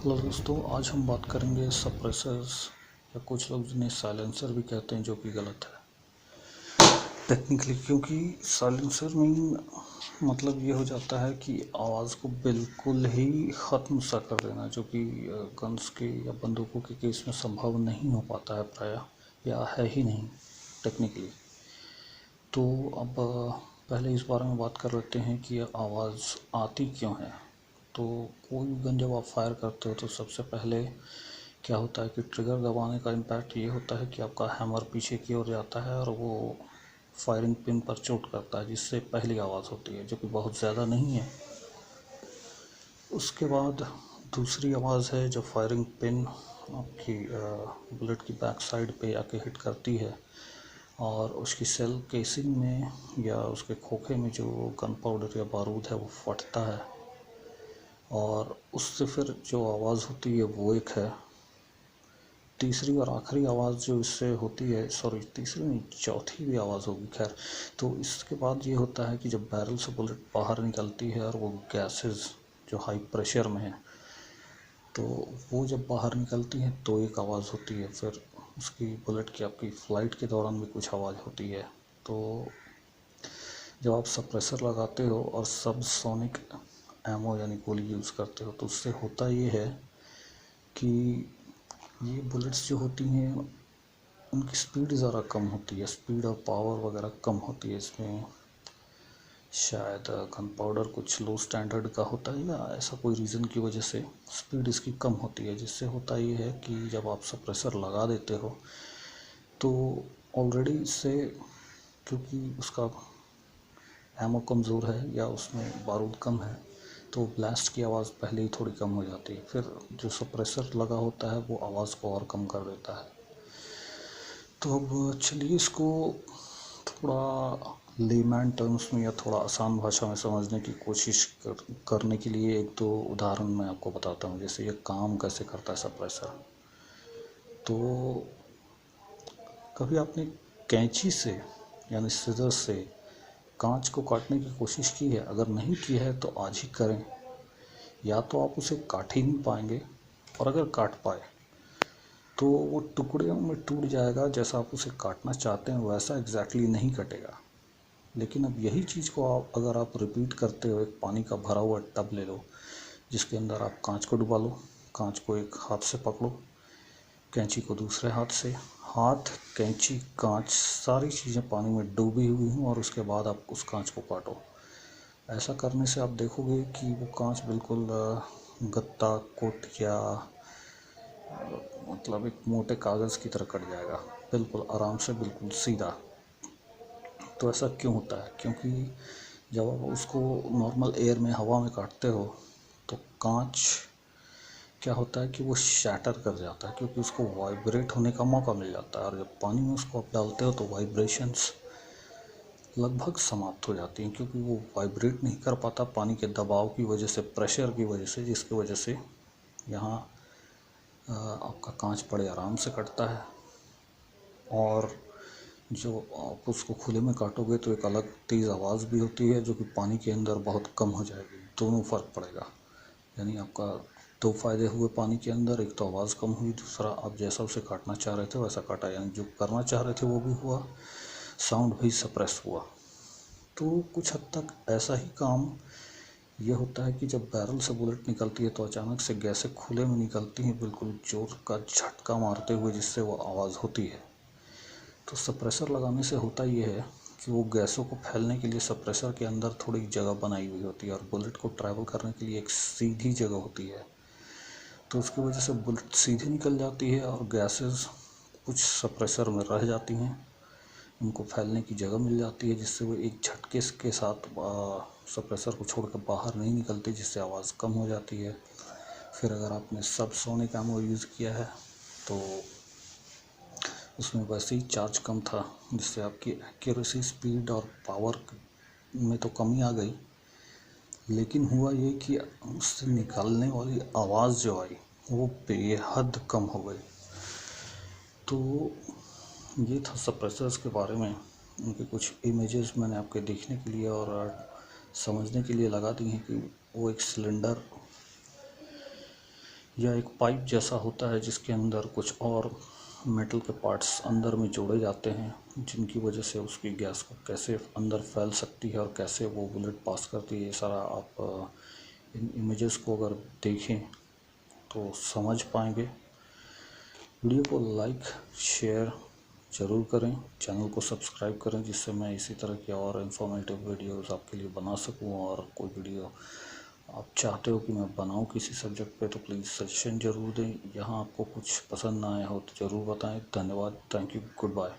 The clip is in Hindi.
हेलो दोस्तों, आज हम बात करेंगे सप्रेसर्स या कुछ लोग जिन्हें साइलेंसर भी कहते हैं, जो कि गलत है टेक्निकली। क्योंकि साइलेंसर मीन मतलब ये हो जाता है कि आवाज़ को बिल्कुल ही ख़त्म सा कर देना, जो कि गन्स के या बंदूकों के केस में संभव नहीं हो पाता है प्रायः, या है ही नहीं टेक्निकली। तो अब पहले इस बारे में बात कर लेते हैं कि आवाज़ आती क्यों है। तो कोई भी गन जब आप फायर करते हो तो सबसे पहले क्या होता है कि ट्रिगर दबाने का इम्पैक्ट ये होता है कि आपका हैमर पीछे की ओर जाता है और वो फायरिंग पिन पर चोट करता है, जिससे पहली आवाज़ होती है, जो कि बहुत ज़्यादा नहीं है। उसके बाद दूसरी आवाज़ है जब फायरिंग पिन आपकी बुलेट की बैक साइड पे आके हिट करती है और उसकी सेल केसिंग में या उसके खोखे में जो गन पाउडर या बारूद है वो फटता है, और उससे फिर जो आवाज़ होती है वो एक है। तीसरी और आखिरी आवाज़ जो इससे होती है, सॉरी तीसरी नहीं, चौथी भी आवाज़ होगी खैर। तो इसके बाद ये होता है कि जब बैरल से बुलेट बाहर निकलती है और वो गैसेस जो हाई प्रेशर में है, तो वो जब बाहर निकलती हैं तो एक आवाज़ होती है। फिर उसकी बुलेट की आपकी फ़्लाइट के दौरान भी कुछ आवाज़ होती है। तो जब आप सप्रेसर लगाते हो और सब सोनिक एमो यानी गोली यूज़ करते हो, तो उससे होता ये है कि ये बुलेट्स जो होती हैं उनकी स्पीड ज़रा कम होती है, स्पीड और पावर वगैरह कम होती है। इसमें शायद गन पाउडर कुछ लो स्टैंडर्ड का होता है या ऐसा कोई रीज़न की वजह से स्पीड इसकी कम होती है, जिससे होता ये है कि जब आप सप्रेसर लगा देते हो तो ऑलरेडी इससे, क्योंकि उसका एमो कमज़ोर है या उसमें बारूद कम है, तो ब्लास्ट की आवाज़ पहले ही थोड़ी कम हो जाती है। फिर जो सप्रेसर लगा होता है वो आवाज़ को और कम कर देता है। तो अब चलिए इसको थोड़ा लेमैन टर्म्स में या थोड़ा आसान भाषा में समझने की कोशिश करने के लिए एक दो उदाहरण मैं आपको बताता हूँ, जैसे ये काम कैसे करता है सप्रेसर। तो कभी आपने कैंची से यानी सिजर से कांच को काटने की कोशिश की है? अगर नहीं की है तो आज ही करें। या तो आप उसे काट ही नहीं पाएंगे, और अगर काट पाए तो वो टुकड़ियों में टूट जाएगा। जैसा आप उसे काटना चाहते हैं वैसा एग्जैक्टली नहीं कटेगा। लेकिन अब यही चीज़ को अगर आप रिपीट करते हो, एक पानी का भरा हुआ टब ले लो जिसके अंदर आप कांच को डुबा लो, कांच को एक हाथ से पकड़ो, कैंची को दूसरे हाथ से, हाथ कैंची कांच सारी चीज़ें पानी में डूबी हुई हों, और उसके बाद आप उस कांच को काटो। ऐसा करने से आप देखोगे कि वो कांच बिल्कुल गत्ता कोट या मतलब एक मोटे कागज़ की तरह कट जाएगा, बिल्कुल आराम से, बिल्कुल सीधा। तो ऐसा क्यों होता है? क्योंकि जब आप उसको नॉर्मल एयर में हवा में काटते हो तो कांच क्या होता है कि वो शैटर कर जाता है, क्योंकि उसको वाइब्रेट होने का मौका मिल जाता है। और जब पानी में उसको आप डालते हो तो वाइब्रेशंस लगभग समाप्त हो जाती हैं, क्योंकि वो वाइब्रेट नहीं कर पाता पानी के दबाव की वजह से, प्रेशर की वजह से, जिसकी वजह से यहाँ आपका कांच बड़े आराम से कटता है। और जो आप उसको खुले में काटोगे तो एक अलग तेज़ आवाज़ भी होती है, जो कि पानी के अंदर बहुत कम हो जाएगी। दोनों फ़र्क पड़ेगा, यानी आपका दो फायदे हुए पानी के अंदर। एक तो आवाज़ कम हुई, दूसरा आप जैसा उसे काटना चाह रहे थे वैसा काटा, यानी जो करना चाह रहे थे वो भी हुआ, साउंड भी सप्रेस हुआ। तो कुछ हद तक ऐसा ही काम ये होता है कि जब बैरल से बुलेट निकलती है तो अचानक से गैसें खुले में निकलती हैं, बिल्कुल जोर का झटका मारते हुए, जिससे वो आवाज़ होती है। तो सप्रेसर लगाने से होता ये है कि वो गैसों को फैलने के लिए सप्रेसर के अंदर थोड़ी जगह बनाई हुई होती है, और बुलेट को ट्रैवल करने के लिए एक सीधी जगह होती है। तो उसकी वजह से बुलेट सीधी निकल जाती है और गैसेस कुछ सप्रेसर में रह जाती हैं, उनको फैलने की जगह मिल जाती है, जिससे वो एक झटके के साथ सप्रेसर को छोड़कर बाहर नहीं निकलती, जिससे आवाज़ कम हो जाती है। फिर अगर आपने सब सोनिक एमो यूज़ किया है तो उसमें वैसे ही चार्ज कम था, जिससे आपकी एक्यूरेसी, स्पीड और पावर में तो कमी आ गई, लेकिन हुआ ये कि उससे निकालने वाली आवाज़ जो आई वो बेहद कम हो गई। तो ये था सप्रेसर्स के बारे में। उनके कुछ इमेजेस मैंने आपके देखने के लिए और समझने के लिए लगा दी हैं कि वो एक सिलेंडर यह एक पाइप जैसा होता है जिसके अंदर कुछ और मेटल के पार्ट्स अंदर में जोड़े जाते हैं, जिनकी वजह से उसकी गैस को कैसे अंदर फैल सकती है और कैसे वो बुलेट पास करती है, ये सारा आप इन इमेजेस को अगर देखें तो समझ पाएंगे। वीडियो को लाइक शेयर ज़रूर करें, चैनल को सब्सक्राइब करें, जिससे मैं इसी तरह के और इन्फॉर्मेटिव वीडियोस आपके लिए बना सकूं। और कोई वीडियो आप चाहते हो कि मैं बनाऊं किसी सब्जेक्ट पे तो प्लीज़ सजेशन ज़रूर दें। यहाँ आपको कुछ पसंद ना आया हो तो ज़रूर बताएं। धन्यवाद, थैंक यू, गुड बाय।